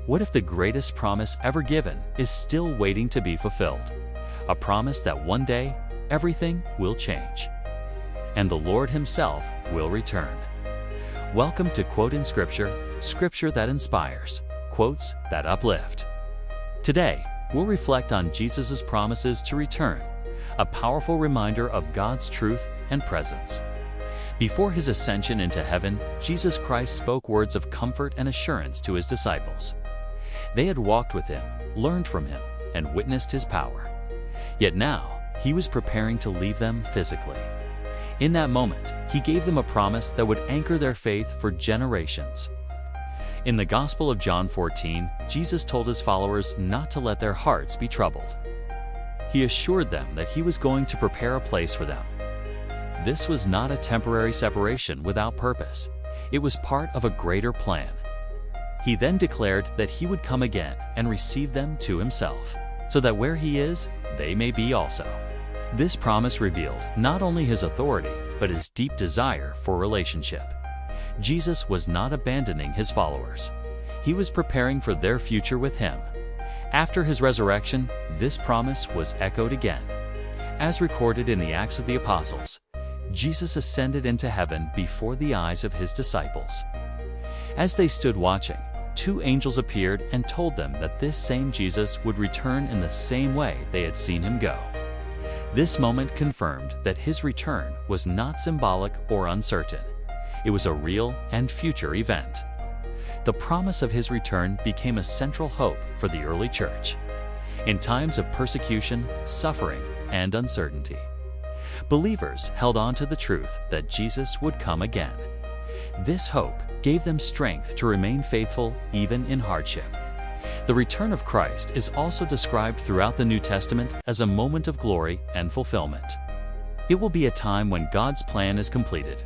What if the greatest promise ever given is still waiting to be fulfilled? A promise that one day everything will change, and the Lord Himself will return. Welcome to Quote in Scripture, Scripture that inspires, quotes that uplift. Today, we'll reflect on Jesus' promises to return, a powerful reminder of God's truth and presence. Before His ascension into heaven, Jesus Christ spoke words of comfort and assurance to His disciples. They had walked with Him, learned from Him, and witnessed His power. Yet now, He was preparing to leave them physically. In that moment, He gave them a promise that would anchor their faith for generations. In the Gospel of John 14, Jesus told His followers not to let their hearts be troubled. He assured them that He was going to prepare a place for them. This was not a temporary separation without purpose. It was part of a greater plan. He then declared that He would come again and receive them to Himself, so that where He is, they may be also. This promise revealed not only His authority, but His deep desire for relationship. Jesus was not abandoning His followers. He was preparing for their future with Him. After His resurrection, this promise was echoed again. As recorded in the Acts of the Apostles, Jesus ascended into heaven before the eyes of His disciples. As they stood watching, two angels appeared and told them that this same Jesus would return in the same way they had seen Him go. This moment confirmed that His return was not symbolic or uncertain. It was a real and future event. The promise of His return became a central hope for the early church. In times of persecution, suffering, and uncertainty, believers held on to the truth that Jesus would come again. This hope gave them strength to remain faithful even in hardship. The return of Christ is also described throughout the New Testament as a moment of glory and fulfillment. It will be a time when God's plan is completed,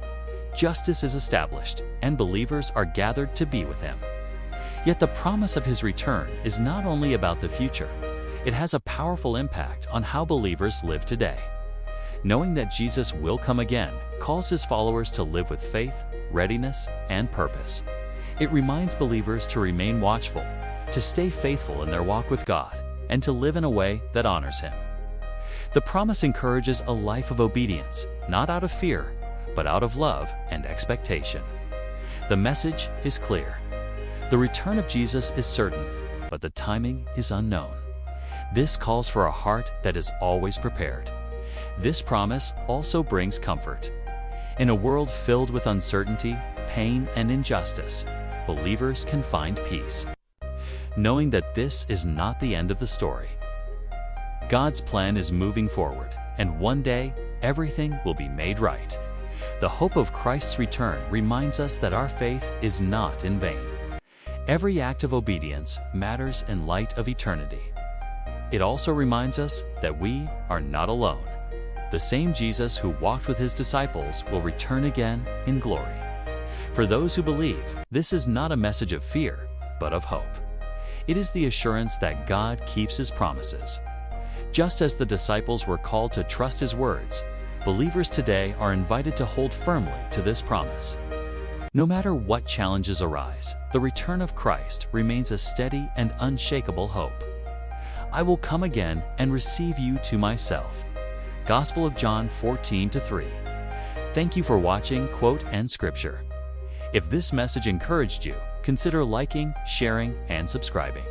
justice is established, and believers are gathered to be with Him. Yet the promise of His return is not only about the future, it has a powerful impact on how believers live today. Knowing that Jesus will come again calls His followers to live with faith, readiness, and purpose. It reminds believers to remain watchful, to stay faithful in their walk with God, and to live in a way that honors Him. The promise encourages a life of obedience, not out of fear, but out of love and expectation. The message is clear. The return of Jesus is certain, but the timing is unknown. This calls for a heart that is always prepared. This promise also brings comfort. In a world filled with uncertainty, pain, and injustice, believers can find peace, knowing that this is not the end of the story. God's plan is moving forward, and one day, everything will be made right. The hope of Christ's return reminds us that our faith is not in vain. Every act of obedience matters in light of eternity. It also reminds us that we are not alone. The same Jesus who walked with His disciples will return again in glory. For those who believe, this is not a message of fear, but of hope. It is the assurance that God keeps His promises. Just as the disciples were called to trust His words, believers today are invited to hold firmly to this promise. No matter what challenges arise, the return of Christ remains a steady and unshakable hope. I will come again and receive you to myself. Gospel of John 14:3. Thank you for watching Quote and Scripture. If this message encouraged you, consider liking, sharing, and subscribing.